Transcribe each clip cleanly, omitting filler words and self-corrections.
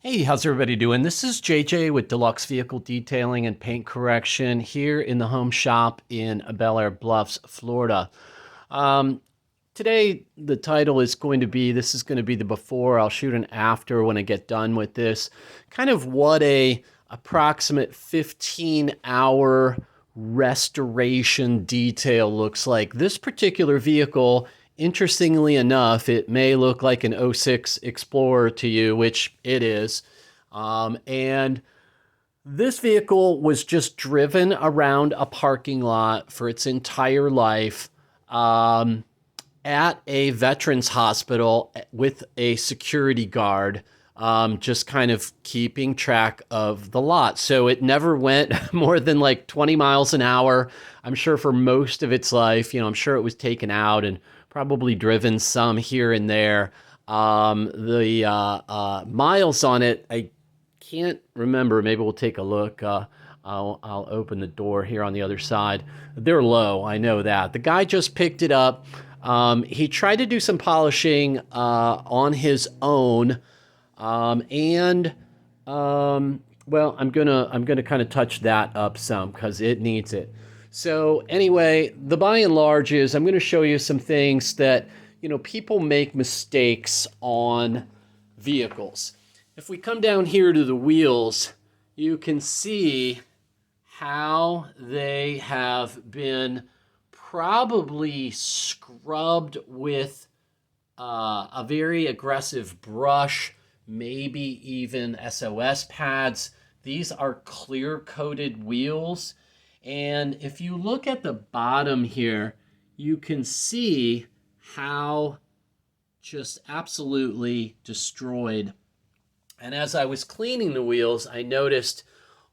Hey, how's everybody doing? This is JJ with Deluxe Vehicle Detailing and Paint Correction here in the home shop in Bel Air Bluffs, Florida. Um, Today, the title is going to be, this is going to be the before. I'll shoot an after when I get done with this. Kind of what a approximate 15-hour restoration detail looks like. This particular vehicle, interestingly enough, it may look like an '06 Explorer to you, which it is. And this vehicle was just driven around a parking lot for its entire life. At a veterans hospital with a security guard, just kind of keeping track of the lot. So it never went more than like 20 miles an hour. I'm sure for most of its life, I'm sure it was taken out and probably driven some here and there. The miles on it, I can't remember. Maybe we'll take a look. I'll open the door here on the other side. They're low, I know that. The guy just picked it up. He tried to do some polishing on his own, well, I'm gonna kind of touch that up some because it needs it. So anyway, the by and large is I'm going to show you some things that people make mistakes on vehicles. If we come down here to the wheels, you can see how they have been probably scrubbed with a very aggressive brush, maybe even SOS pads. These are clear coated wheels. And if you look at the bottom here, you can see how just absolutely destroyed. And as I was cleaning the wheels, I noticed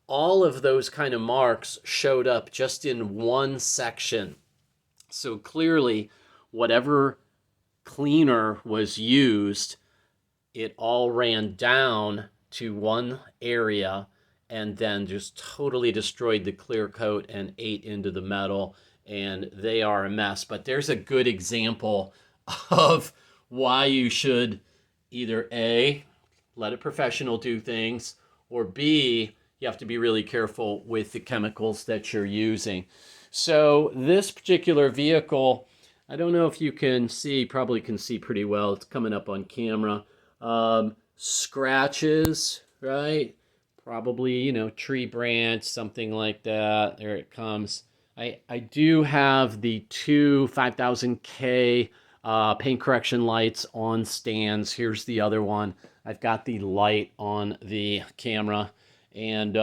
all of those kind of marks showed up just in one section. So clearly, whatever cleaner was used, it all ran down to one area and then just totally destroyed the clear coat and ate into the metal, and they are a mess. But there's a good example of why you should either A, let a professional do things, or B, you have to be really careful with the chemicals that you're using. So this particular vehicle, I don't know if you can see, probably can see pretty well. It's coming up on camera. Scratches, right? Probably, tree branch, something like that. There it comes. I do have the two 5000K paint correction lights on stands. Here's the other one. I've got the light on the camera. And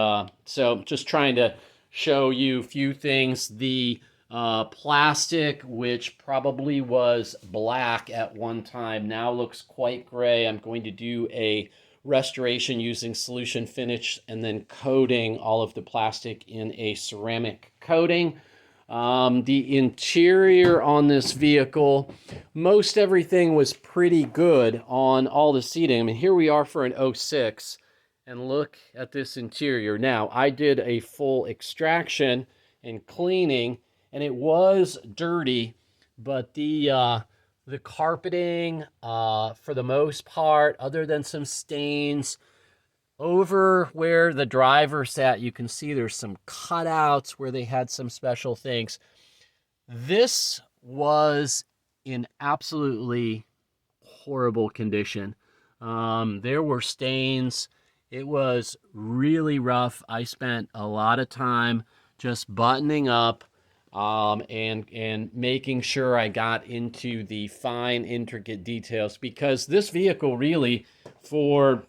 so just trying to show you a few things. The plastic, which probably was black at one time, now looks quite gray. I'm going to do a restoration using solution finish and then coating all of the plastic in a ceramic coating. The interior on this vehicle, most everything was pretty good on all the seating. I mean, here we are for an '06, and look at this interior. Now, I did a full extraction and cleaning, and it was dirty, but the carpeting, for the most part, other than some stains, over where the driver sat, you can see there's some cutouts where they had some special things. This was in absolutely horrible condition. There were stains. It was really rough. I spent a lot of time just buttoning up and making sure I got into the fine, intricate details, because this vehicle really, for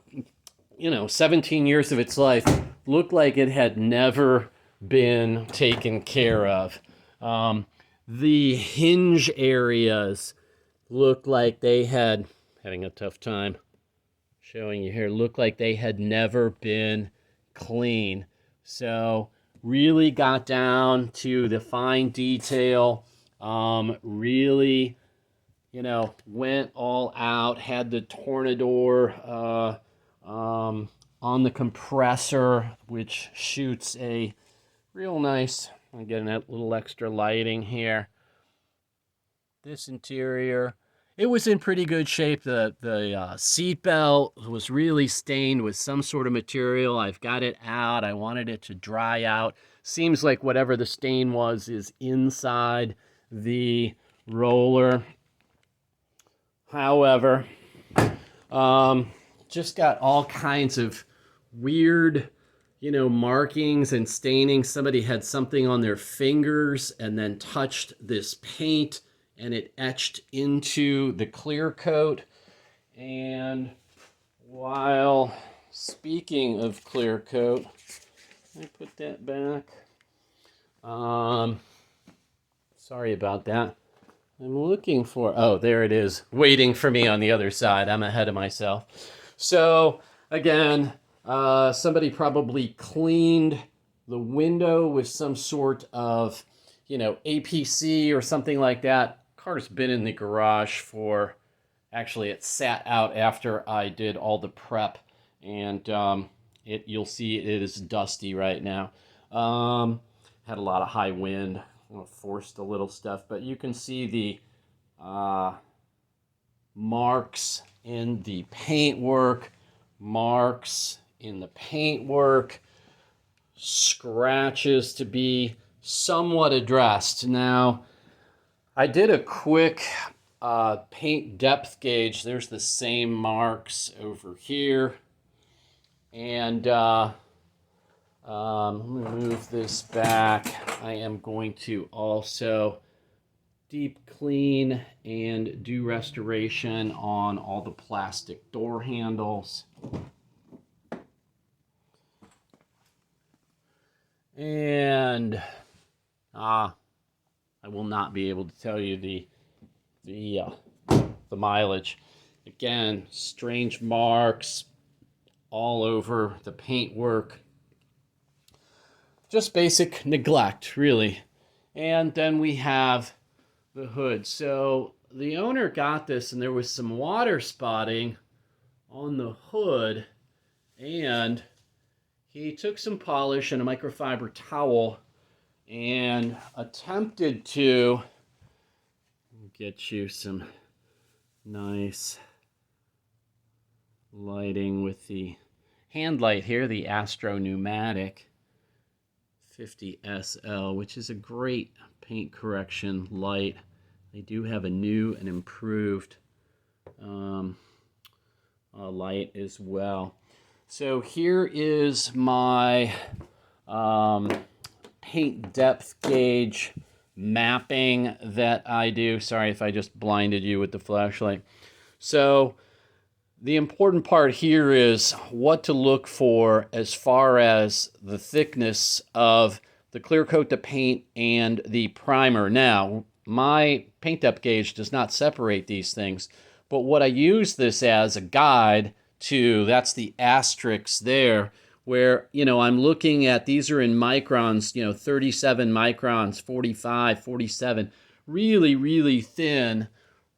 17 years of its life, looked like it had never been taken care of. The hinge areas looked like they had, having a tough time showing you here, looked like they had never been clean. So really got down to the fine detail, really, went all out, had the tornador on the compressor, which shoots a real nice, I'm getting that little extra lighting here. This interior, it was in pretty good shape. The seat belt was really stained with some sort of material. I've got it out. I wanted it to dry out. Seems like whatever the stain was is inside the roller. However, just got all kinds of weird, markings and staining. Somebody had something on their fingers and then touched this paint and it etched into the clear coat. And while speaking of clear coat, I put that back. Sorry about that. I'm looking for, oh, there it is, waiting for me on the other side. I'm ahead of myself. So again, somebody probably cleaned the window with some sort of, APC or something like that. Car's been in the garage for, actually it sat out after I did all the prep, and you'll see it is dusty right now. Had a lot of high wind, forced a little stuff, but you can see the marks in the paintwork, scratches to be somewhat addressed. Now, I did a quick paint depth gauge. There's the same marks over here. And let me move this back. I am going to also deep clean and do restoration on all the plastic door handles. And I will not be able to tell you the mileage. Again, strange marks all over the paintwork. Just basic neglect, really. And then we have the hood. So the owner got this, and there was some water spotting on the hood, and he took some polish and a microfiber towel and attempted to get you some nice lighting with the hand light here, the Astro Pneumatic 50 SL, which is a great paint correction light. They do have a new and improved light as well. So here is my paint depth gauge mapping that I do. Sorry if I just blinded you with the flashlight. So the important part here is what to look for as far as the thickness of the clear coat to paint and the primer. Now, my paint depth gauge does not separate these things, but what I use this as a guide to, that's the asterisk there, where, I'm looking at, these are in microns, 37 microns, 45, 47, really, really thin,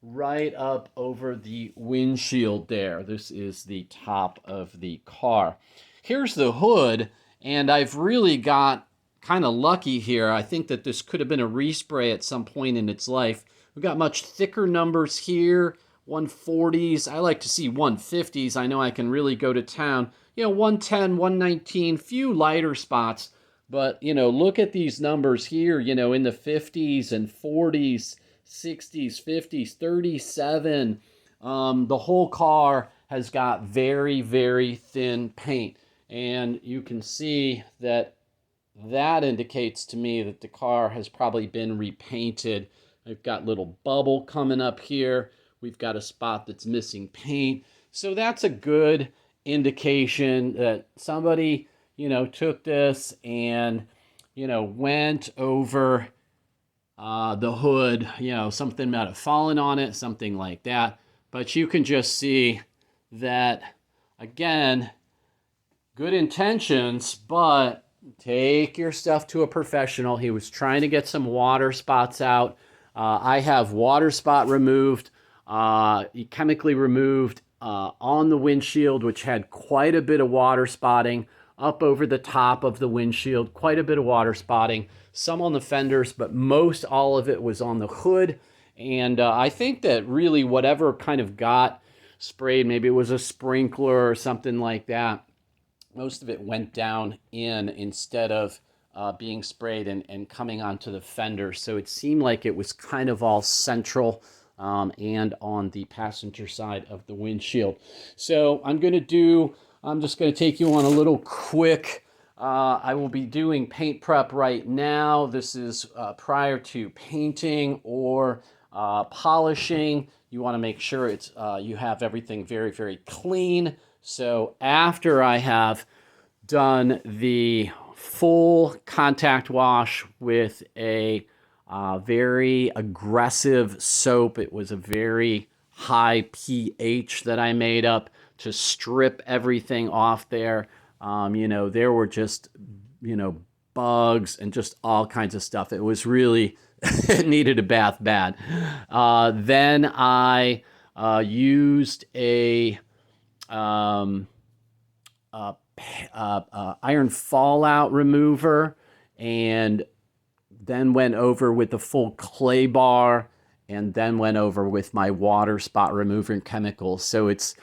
right up over the windshield there. This is the top of the car. Here's the hood, and I've really got kind of lucky here. I think that this could have been a respray at some point in its life. We've got much thicker numbers here, 140s. I like to see 150s. I know I can really go to town. 110, 119, few lighter spots. But, look at these numbers here, in the 50s and 40s, 60s, 50s, 37. The whole car has got very, very thin paint. And you can see that indicates to me that the car has probably been repainted. I've got little bubble coming up here. We've got a spot that's missing paint. So that's a good indication that somebody, took this and, went over the hood, something might have fallen on it, something like that. But you can just see that, again, good intentions, but take your stuff to a professional. He was trying to get some water spots out. I have water spot removed, chemically removed on the windshield, which had quite a bit of water spotting up over the top of the windshield, quite a bit of water spotting, some on the fenders, but most all of it was on the hood. And I think that really whatever kind of got sprayed, maybe it was a sprinkler or something like that, most of it went down in instead of being sprayed and coming onto the fender. So it seemed like it was kind of all central and on the passenger side of the windshield. So I'm just going to take you on a little quick. I will be doing paint prep right now. This is prior to painting or polishing. You want to make sure you have everything very, very clean. So after I have done the full contact wash with a very aggressive soap, it was a very high pH that I made up to strip everything off there. There were just, bugs and just all kinds of stuff. It was really, it needed a bath bad. Then I used a iron fallout remover, and then went over with the full clay bar, and then went over with my water spot remover and chemicals. So it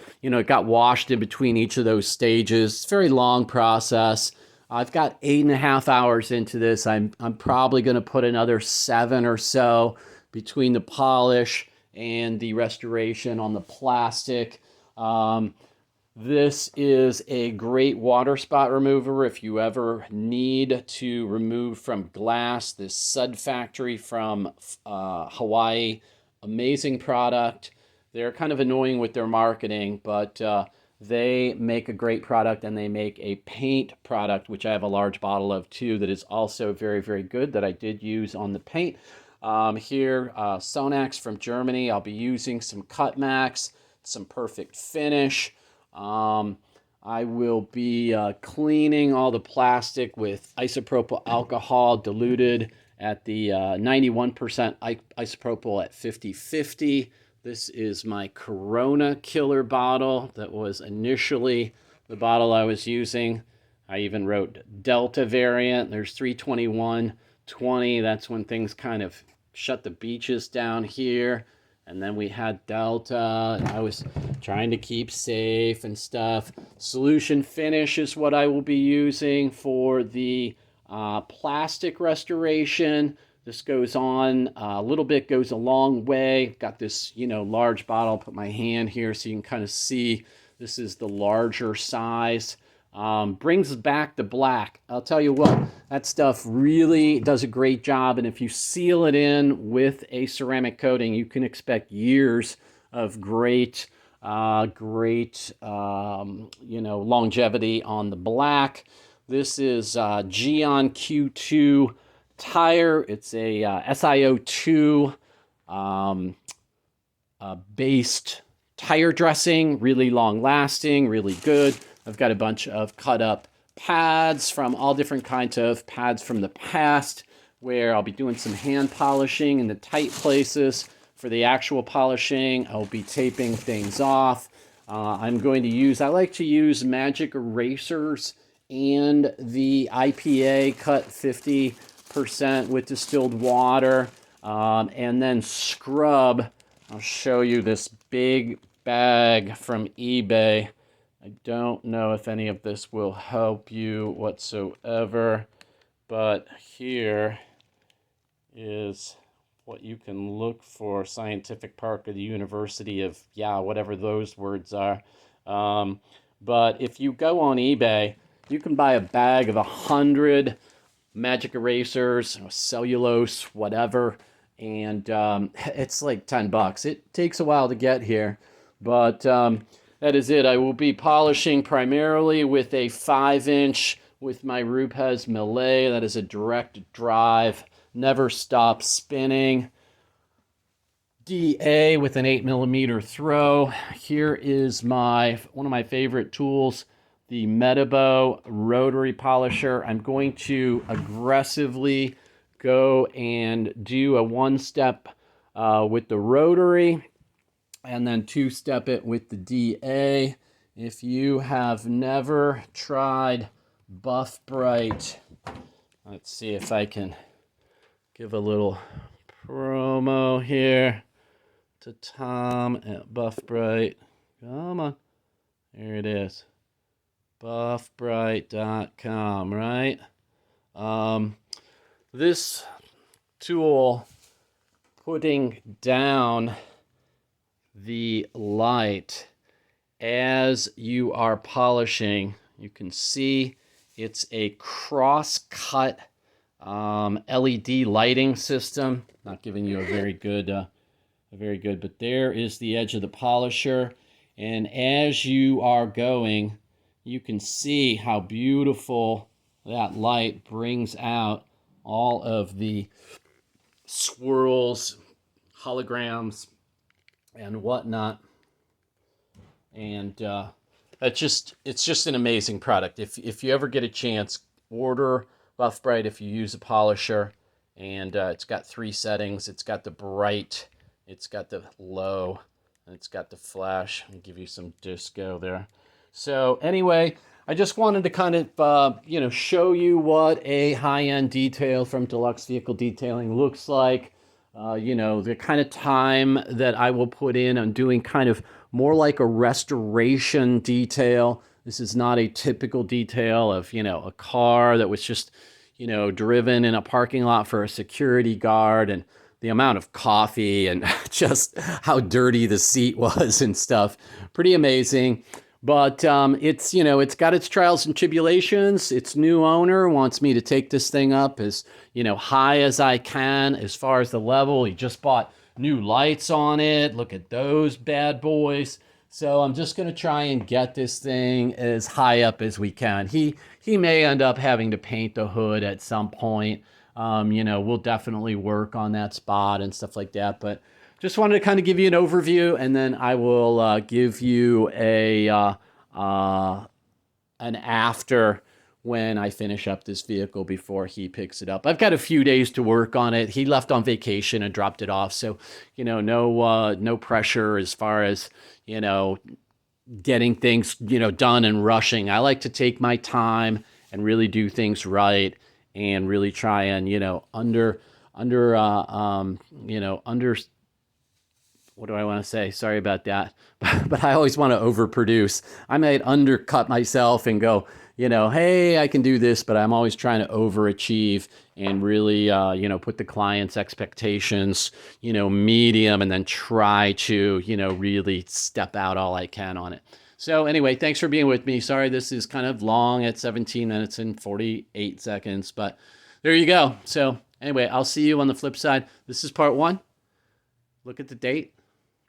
got washed in between each of those stages. It's a very long process. I've got 8.5 hours into this. I'm probably going to put another 7 or so between the polish and the restoration on the plastic. This is a great water spot remover if you ever need to remove from glass. This Sud Factory from Hawaii, amazing product. They're kind of annoying with their marketing, but they make a great product, and they make a paint product, which I have a large bottle of too, that is also very, very good, that I did use on the paint. Here, Sonax from Germany. I'll be using some Cut Max, some Perfect Finish. I will be cleaning all the plastic with isopropyl alcohol diluted at the 91% isopropyl at 50/50. This is my Corona Killer bottle that was initially the bottle I was using. I even wrote Delta variant. There's 321-20. That's when things kind of shut the beaches down here. And then we had Delta, and I was trying to keep safe and stuff. Solution Finish is what I will be using for the plastic restoration. This goes on a little bit, goes a long way. Got this, large bottle. I'll put my hand here so you can kind of see. This is the larger size. Brings back the black. I'll tell you what, that stuff really does a great job. And if you seal it in with a ceramic coating, you can expect years of great longevity on the black. This is Geon Q2 tire. It's a SiO2 based tire dressing, really long lasting, really good. I've got a bunch of cut up pads from all different kinds of pads from the past, where I'll be doing some hand polishing in the tight places. For the actual polishing, I'll be taping things off. I like to use magic erasers and the IPA cut 50% with distilled water, and then scrub. I'll show you this big bag from eBay. I don't know if any of this will help you whatsoever, but here is what you can look for. Scientific Park of the University of, whatever those words are. But if you go on eBay, you can buy a bag of 100 magic erasers, cellulose, whatever, and it's like $10. It takes a while to get here, but that is it. I will be polishing primarily with a 5-inch with my Rupes Millet. That is a direct drive, never stop spinning. DA with an 8mm throw. Here is one of my favorite tools, the Metabo rotary polisher. I'm going to aggressively go and do a 1-step with the rotary, and then 2-step it with the DA. If you have never tried Buff Bright, let's see if I can give a little promo here to Tom at Buffbright. Come on. There it is. Buffbright.com, right? This tool, putting down the light as you are polishing, you can see it's a cross-cut LED lighting system. Not giving you a very good, but there is the edge of the polisher. And as you are going, you can see how beautiful that light brings out all of the swirls, holograms, and whatnot. And it's just an amazing product. If you ever get a chance, order Buffbright if you use a polisher. And it's got 3 settings. It's got the bright, it's got the low, and it's got the flash. I'll give you some disco there. So anyway, I just wanted to kind of show you what a high-end detail from Deluxe Vehicle Detailing looks like. The kind of time that I will put in on doing kind of more like a restoration detail. This is not a typical detail of, a car that was just, driven in a parking lot for a security guard, and the amount of coffee and just how dirty the seat was and stuff. Pretty amazing. But it's got its trials and tribulations. Its new owner wants me to take this thing up as, high as I can as far as the level. He just bought new lights on it. Look at those bad boys. So I'm just going to try and get this thing as high up as we can. He may end up having to paint the hood at some point. We'll definitely work on that spot and stuff like that. But just wanted to kind of give you an overview, and then I will give you an after when I finish up this vehicle before he picks it up. I've got a few days to work on it. He left on vacation and dropped it off, so no pressure as far as getting things done and rushing. I like to take my time and really do things right, and really try and under what do I want to say? Sorry about that. But I always want to overproduce. I might undercut myself and go, hey, I can do this, but I'm always trying to overachieve and really, put the client's expectations, medium, and then try to, really step out all I can on it. So anyway, thanks for being with me. Sorry, this is kind of long at 17 minutes and 48 seconds, but there you go. So anyway, I'll see you on the flip side. This is part 1. Look at the date.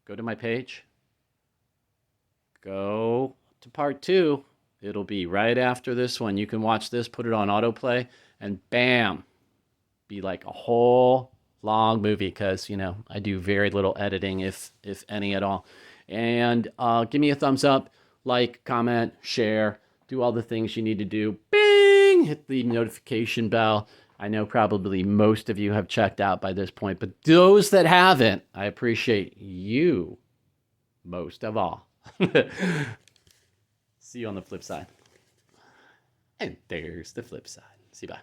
Go to my page. Go to part 2. It'll be right after this one. You can watch this, put it on autoplay, and bam, be like a whole long movie, because, I do very little editing, if any at all. And give me a thumbs up, like, comment, share, do all the things you need to do. Bing! Hit the notification bell. I know probably most of you have checked out by this point, but those that haven't, I appreciate you most of all. See you on the flip side. And there's the flip side. See you, bye.